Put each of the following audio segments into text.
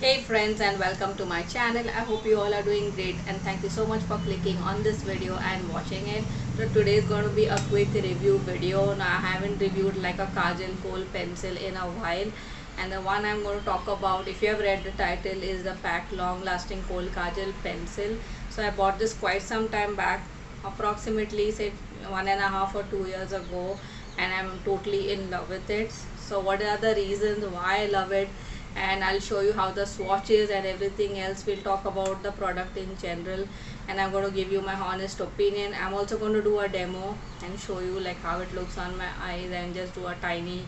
Hey friends, and welcome to my channel. I hope you all are doing great, and thank you so much for clicking on this video and watching it. So today is going to be a quick review video. Now I haven't reviewed like a kajal Kohl pencil in a while, and the one I'm going to talk about, if you have read the title, is the PAC long lasting Kohl kajal pencil. So I bought this quite some time back, approximately say 1.5 or 2 years ago, and I'm totally in love with it. So what are the reasons why I love it, and I'll show you how the swatches and everything else. We'll talk about the product in general, and I'm going to give you my honest opinion. I'm also going to do a demo and show you like how it looks on my eyes and just do a tiny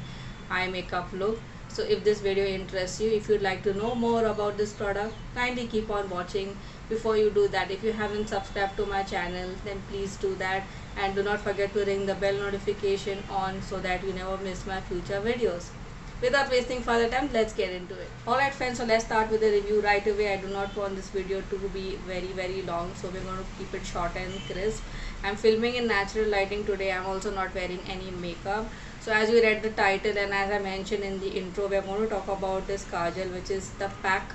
eye makeup look. So if this video interests you, if you'd like to know more about this product, kindly keep on watching. Before you do that, if you haven't subscribed to my channel, then please do that, and do not forget to ring the bell notification on so that you never miss my future videos. Without wasting further time, let's get into it. Alright friends, so let's start with the review right away. I do not want this video to be very long, so we're going to keep it short and crisp. I'm filming in natural lighting today. I'm also not wearing any makeup. So as you read the title and as I mentioned in the intro, we're going to talk about this kajal, which is the PAC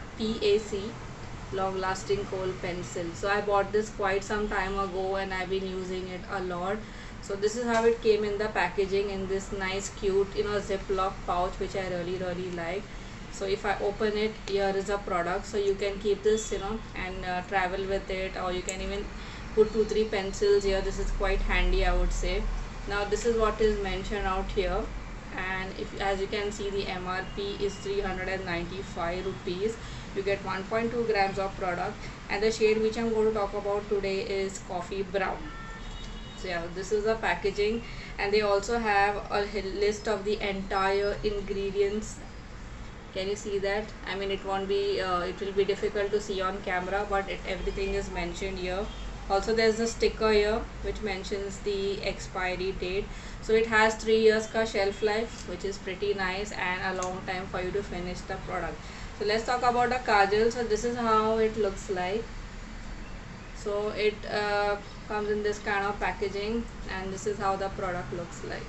long lasting Kohl pencil. So I bought this quite some time ago and I've been using it a lot. So this is how it came in the packaging, in this nice cute ziploc pouch, which I really like. So if I open it, here is a product, so you can keep this and travel with it, or you can even put 2-3 pencils here. This is quite handy, I would say. Now this is what is mentioned out here, and if as you can see, the MRP is 395 rupees. You get 1.2 grams of product, and the shade which I'm going to talk about today is coffee brown. So yeah, this is the packaging, and they also have a list of the entire ingredients. Can you see that? I mean, it won't be it will be difficult to see on camera, but everything is mentioned here. Also there's a sticker here which mentions the expiry date. So it has 3 years ka shelf life, which is pretty nice and a long time for you to finish the product. So let's talk about the kajal. So this is how it looks like. So it comes in this kind of packaging, and this is how the product looks like.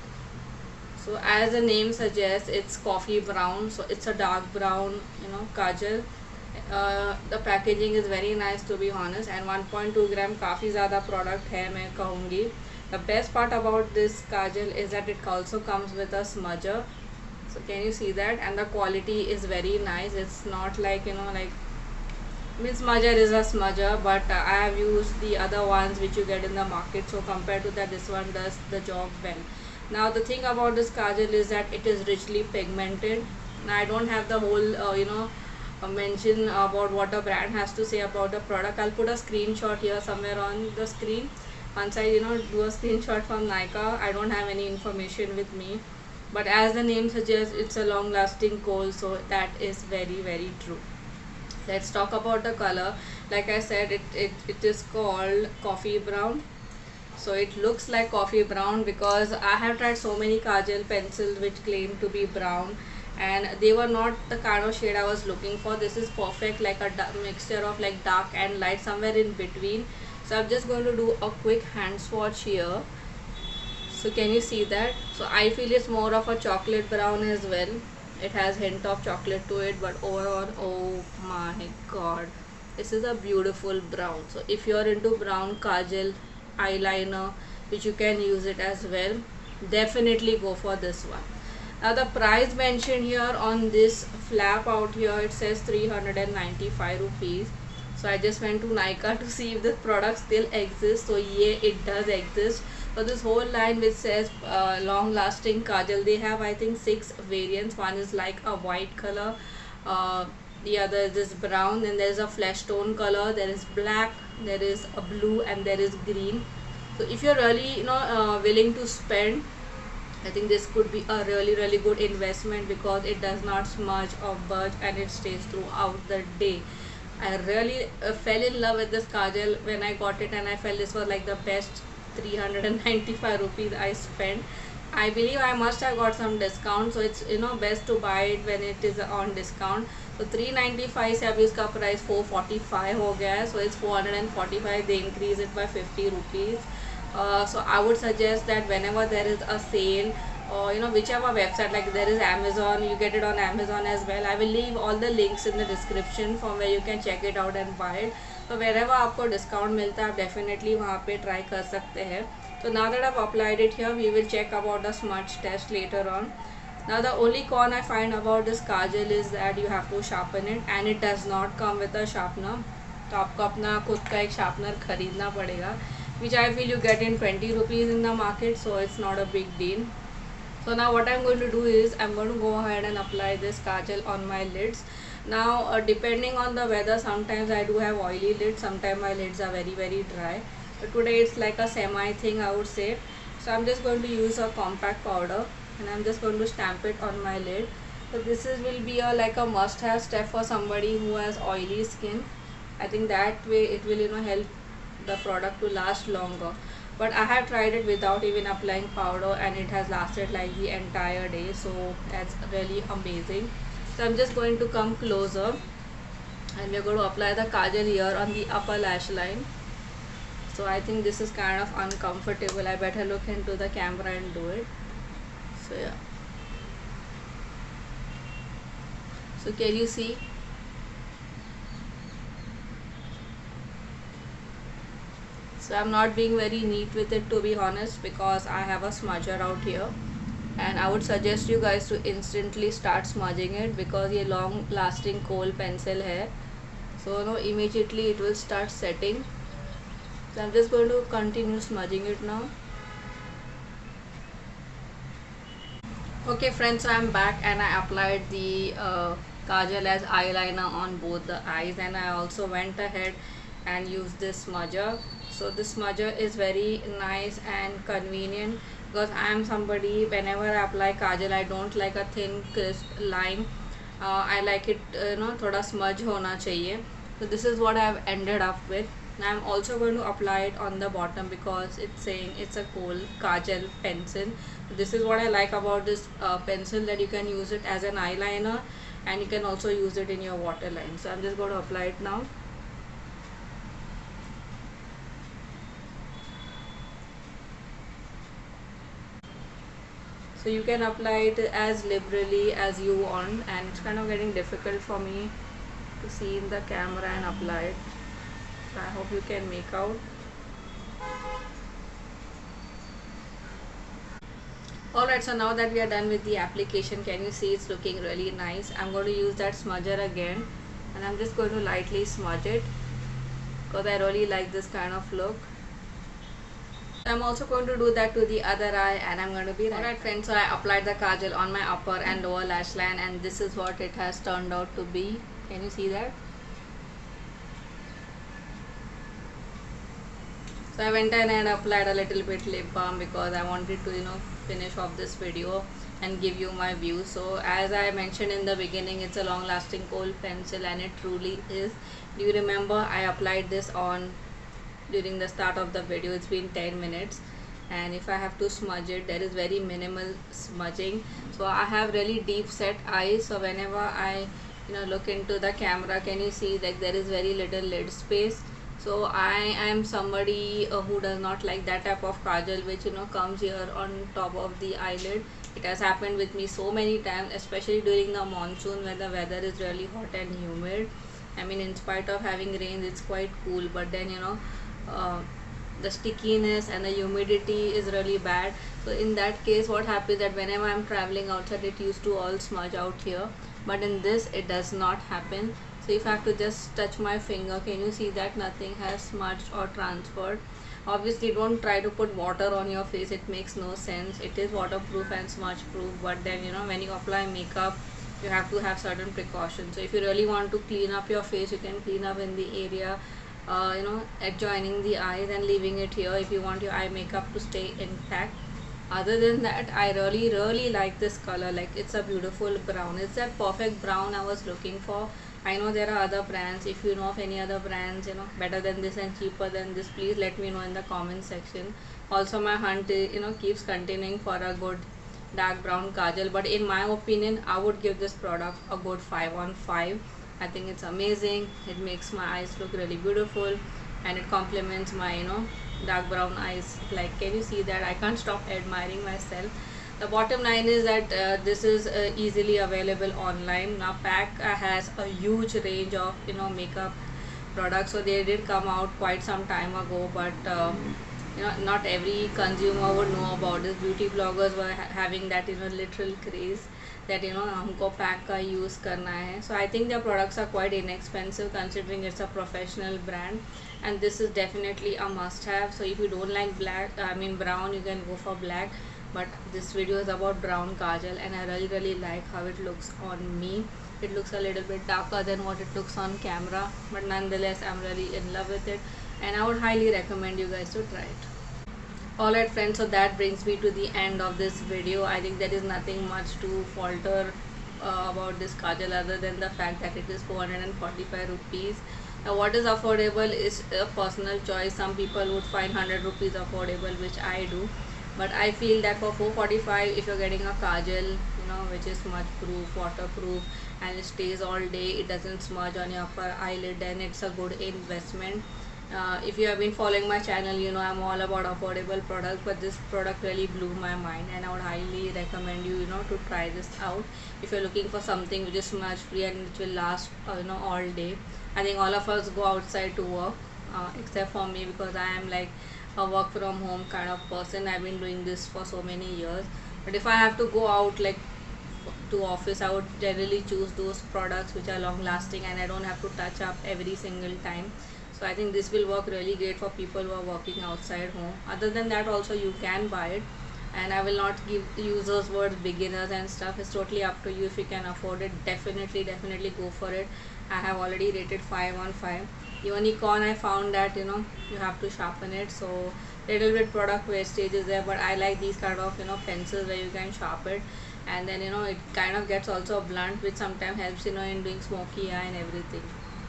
So as the name suggests, it's coffee brown, so it's a dark brown kajal. The packaging is very nice, to be honest, and 1.2 gram काफ़ी ज़्यादा product है, मैं कहूँगी. The best part about this kajal is that it also comes with a smudger. So can you see that? And the quality is very nice. It's not like smudger is a smudger, but I have used the other ones which you get in the market, so compared to that, this one does the job well. Now the thing about this kajal is that it is richly pigmented. Now I don't have the whole mention about what the brand has to say about the product. I'll put a screenshot here somewhere on the screen. Once I do a screenshot from Nykaa, I don't have any information with me, but as the name suggests, it's a long lasting Kohl, so that is very true. Let's talk about the color. Like I said, it is called coffee brown. So it looks like coffee brown because I have tried so many kajal pencils which claim to be brown, and they were not the kind of shade I was looking for. This is perfect, like a mixture of like dark and light, somewhere in between. So I'm just going to do a quick hand swatch here. So can you see that? So I feel it's more of a chocolate brown as well. It has hint of chocolate to it, but overall, oh my god, this is a beautiful brown. So if you're into brown kajal eyeliner, which you can use it as well, definitely go for this one. Now the price mentioned here on this flap out here, it says 395 rupees. So I just went to Nykaa to see if this product still exists. So yeah, it does exist. So this whole line which says long lasting kajal, they have I think 6 variants. One is like a white color, the other is this brown, then there is a flesh tone color, there is black, there is a blue, and there is green. So if you're really willing to spend, I think this could be a really good investment because it does not smudge or budge and it stays throughout the day. I really fell in love with this kajal when I got it, and I felt this was like the best 395 rupees I spent. I believe I must have got some discount, so it's best to buy it when it is on discount. So 395 से अभी इसका price 445 हो गया है, so it's 445. They increase it by 50 rupees. So I would suggest that whenever there is a sale or whichever website, like there is Amazon, you get it on Amazon as well. I will leave all the links in the description from where you can check it out and buy it. So wherever आपको discount मिलता है आप definitely वहाँ पे try कर सकते हैं. So now that I've applied it here, we will check about the smudge test later on. Now the only con I find about this kajal is that you have to sharpen it and it does not come with a sharpener. तो आपको अपना खुद का एक sharpener खरीदना पड़ेगा, which I feel you get in 20 rupees in the market, so it's not a big deal. So now what I'm going to do is I'm going to go ahead and apply this kajal on my lids. Now depending on the weather, sometimes I do have oily lids, sometimes my lids are very dry. But today it's like a semi thing, I would say. So I'm just going to use a compact powder and I'm just going to stamp it on my lid. So this will be like a must-have step for somebody who has oily skin. I think that way it will help the product to last longer. But I have tried it without even applying powder and it has lasted like the entire day, so that's really amazing. So I'm just going to come closer and we're going to apply the kajal here on the upper lash line. So I think this is kind of uncomfortable. I better look into the camera and do it. So yeah, so can you see? So I'm not being very neat with it, to be honest, because I have a smudger out here and I would suggest you guys to instantly start smudging it because ये long lasting Kohl pencil है, so immediately it will start setting. So I'm just going to continue smudging it now. Okay friends, so I'm back and I applied the kajal as eyeliner on both the eyes, and I also went ahead and used this smudger. So this smudger is very nice and convenient because I am somebody, whenever I apply kajal, I don't like a thin crisp line. I like it thoda smudge hona chahiye. So this is what I have ended up with. Now I'm also going to apply it on the bottom because it's saying it's a Kohl kajal pencil. This is what I like about this pencil, that you can use it as an eyeliner and you can also use it in your waterline. So I'm just going to apply it now. So you can apply it as liberally as you want, and it's kind of getting difficult for me to see in the camera and apply it. So I hope you can make out. Alright, so now that we are done with the application, can you see it's looking really nice? I'm going to use that smudger again and I'm just going to lightly smudge it because I really like this kind of look. I'm also going to do that to the other eye and I'm going to be right. Alright friends, so I applied the kajal on my upper and lower lash line and this is what it has turned out to be. Can you see that? So I went in and applied a little bit lip balm because I wanted to finish off this video and give you my view. So as I mentioned in the beginning, it's a long lasting Kohl pencil and it truly is. Do you remember I applied this on during the start of the video? It's been 10 minutes and if I have to smudge it, there is very minimal smudging. So I have really deep set eyes, so whenever I look into the camera, can you see that there is very little lid space? So I am somebody who does not like that type of kajal which comes here on top of the eyelid. It has happened with me so many times, especially during the monsoon when the weather is really hot and humid. I mean, in spite of having rain, it's quite cool, but then the stickiness and the humidity is really bad. So in that case, what happens that whenever I'm traveling outside, it used to all smudge out here, but in this it does not happen. So if I have to just touch my finger, can you see that nothing has smudged or transferred? Obviously don't try to put water on your face, it makes no sense. It is waterproof and smudge proof, but then when you apply makeup, you have to have certain precautions. So if you really want to clean up your face, you can clean up in the area adjoining the eyes and leaving it here if you want your eye makeup to stay intact. Other than that, I really like this color. Like, it's a beautiful brown. It's that perfect brown I was looking for. I know there are other brands. If you know of any other brands better than this and cheaper than this, please let me know in the comment section. Also, my hunt keeps continuing for a good dark brown kajal, but in my opinion, I would give this product a good 5 on 5. I think it's amazing. It makes my eyes look really beautiful and it complements my dark brown eyes. Like, can you see that? I can't stop admiring myself. The bottom line is that this is easily available online. Now PAC has a huge range of makeup products, so they did come out quite some time ago, but not every consumer would know about this. Beauty bloggers were having that literal craze that हमको pack का use करना है. So I think their products are quite inexpensive considering it's a professional brand, and this is definitely a must have. So if you don't like brown, you can go for black, but this video is about brown kajal, and I really like how it looks on me. It looks a little bit darker than what it looks on camera, but nonetheless I'm really in love with it, and I would highly recommend you guys to try it. Alright friends, so that brings me to the end of this video. I think there is nothing much to falter about this kajal other than the fact that it is 445 rupees. Now what is affordable is a personal choice. Some people would find 100 rupees affordable, which I do, but I feel that for 445, if you're getting a kajal which is smudge proof, waterproof, and it stays all day, it doesn't smudge on your upper eyelid, then it's a good investment. If you have been following my channel, I'm all about affordable products, but this product really blew my mind, and I would highly recommend you to try this out if you're looking for something which is smudge free and which will last all day. I think all of us go outside to work, except for me, because I am like a work from home kind of person. I've been doing this for so many years, but if I have to go out like to office, I would generally choose those products which are long lasting and I don't have to touch up every single time. So I think this will work really great for people who are working outside home. Other than that also, you can buy it, and I will not give users words beginners and stuff. It's totally up to you. If you can afford it, definitely go for it. I have already rated 5 on 5. Even econ, I found that you have to sharpen it, so little bit product wastage is there, but I like these kind of pencils where you can sharpen it, and then it kind of gets also blunt, which sometimes helps in doing smoky eye and everything.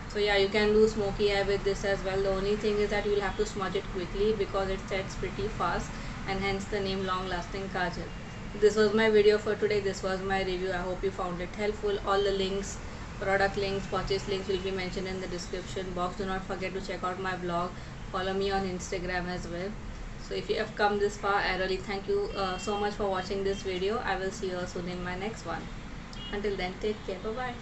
So yeah, you can do smoky eye with this as well. The only thing is that you will have to smudge it quickly because it sets pretty fast, and hence the name long lasting kajal. This was my video for today. This was my review. I hope you found it helpful. All the links, product links, purchase links will be mentioned in the description box. Do not forget to check out my blog. Follow me on Instagram as well. So if you have come this far, I really thank you so much for watching this video. I will see you all soon in my next one. Until then, take care. Bye bye.